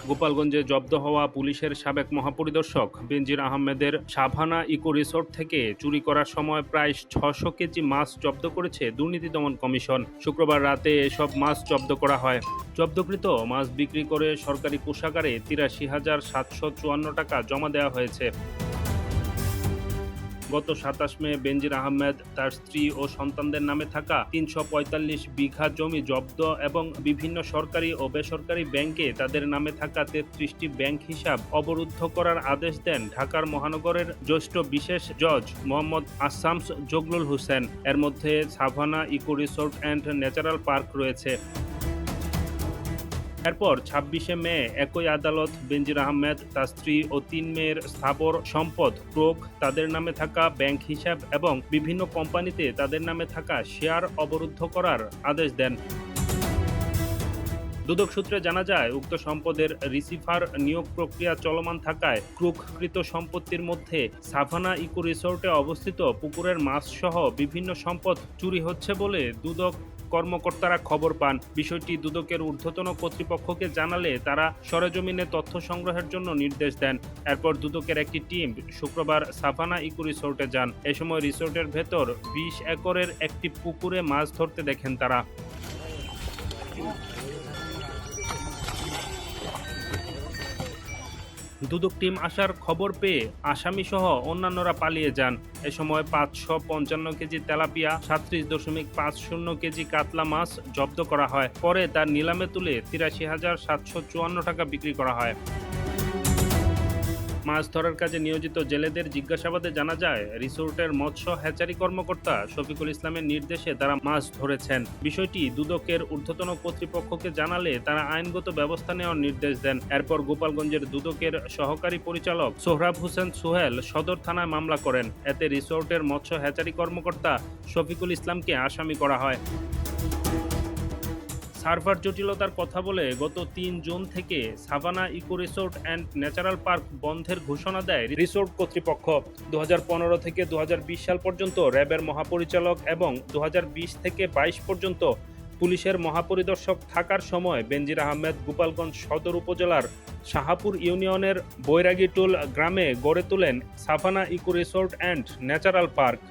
গোপালগঞ্জে জব্দ হওয়া পুলিশের সাবেক মহাপরিদর্শক বেনজির আহমেদের সাভানা ইকো রিসোর্ট থেকে চুরি করার সময় প্রায় ৬০০ কেজি মাছ জব্দ করেছে দুর্নীতি দমন কমিশন। শুক্রবার রাতে এসব মাছ জব্দ করা হয়। জব্দকৃত মাছ বিক্রি করে সরকারি কোষাগারে ৮৩,৭৫৪ টাকা জমা দেওয়া হয়েছে। গত ২৭ মে বেনজির আহমেদ তার স্ত্রী ও সন্তানদের নামে থাকা ৩৪৫ বিঘা জমি জব্দ এবং বিভিন্ন সরকারি ও বেসরকারি ব্যাংকে তাদের নামে থাকা ৩৩টি ব্যাংক হিসাব অবরুদ্ধ করার আদেশ দেন ঢাকার মহানগরের জ্যেষ্ঠ বিশেষ জজ মোহাম্মদ আসামস জগলুল হোসেন। এর মধ্যে Savanna Eco Resort and Natural Park রয়েছে। এরপর ২৬শে মে একই আদালত বেনজির আহমেদ, তার স্ত্রী ও ৩ মেয়ের স্থাবর সম্পদ ক্রোক, তাদের নামে থাকা ব্যাংক হিসাব এবং বিভিন্ন কোম্পানিতে তাদের নামে থাকা শেয়ার অবরুদ্ধ করার আদেশ দেন। দুদক সূত্রে জানা যায়, উক্ত সম্পদের রিসিভার নিয়োগ প্রক্রিয়া চলমান থাকায় ক্রোককৃত সম্পত্তির মধ্যে সাভানা ইকো রিসোর্টে অবস্থিত পুকুরের মাছসহ বিভিন্ন সম্পদ চুরি হচ্ছে বলে দুদক কর্মকর্তারা খবর পান। বিষয়টি দুদকের ঊর্ধ্বতন কর্তৃপক্ষকে জানালে তারা সরেজমিনে তথ্য সংগ্রহের জন্য নির্দেশ দেন। এরপর দুদকের একটি টিম শুক্রবার সাভানা ইকো রিসোর্টে যান। এ সময় রিসোর্টের ভেতর ২০ একরের একটি পুকুরে মাছ ধরতে দেখেন তারা। দুদক টিম আসার খবর পেয়ে আসামিসহ অন্যান্যরা পালিয়ে যান। এ সময় ৫৫৫ কেজি তেলাপিয়া, ৩৭.৫০ কেজি কাতলা মাছ জব্দ করা হয়। পরে তার নিলামে তুলে ৮৩,৭৫৪ টাকা বিক্রি করা হয়। মাছ ধরার কাজে নিয়োজিত জেলেদের জিজ্ঞাসাবাদে জানা যায়, রিসোর্টের মৎস্য হ্যাচারি কর্মকর্তা শফিকুল ইসলামের নির্দেশে তারা মাছ ধরেছেন। বিষয়টি দুদকের ঊর্ধ্বতন কর্তৃপক্ষকে জানালে তারা আইনগত ব্যবস্থা নেওয়ার নির্দেশ দেন। এরপর গোপালগঞ্জের দুদকের সহকারী পরিচালক সোহরাব হোসেন সোহেল সদর থানায় মামলা করেন। এতে রিসোর্টের মৎস্য হ্যাচারি কর্মকর্তা শফিকুল ইসলামকে আসামি করা হয়। সার্ভার জটিলতার কথা বলে গত ৩ জুন থেকে Savanna Eco Resort and Natural Park বন্ধের ঘোষণা দেয় রিসোর্ট কর্তৃপক্ষ। ২০১৫ থেকে ২০২০ সাল পর্যন্ত র্যাবের মহাপরিচালক এবং ২০২০ থেকে ২২ পর্যন্ত পুলিশের মহাপরিদর্শক থাকার সময় বেনজির আহমেদ গোপালগঞ্জ সদর উপজেলার শাহাপুর ইউনিয়নের বৈরাগীটুল গ্রামে গড়ে তোলেন Savanna Eco Resort and Natural park.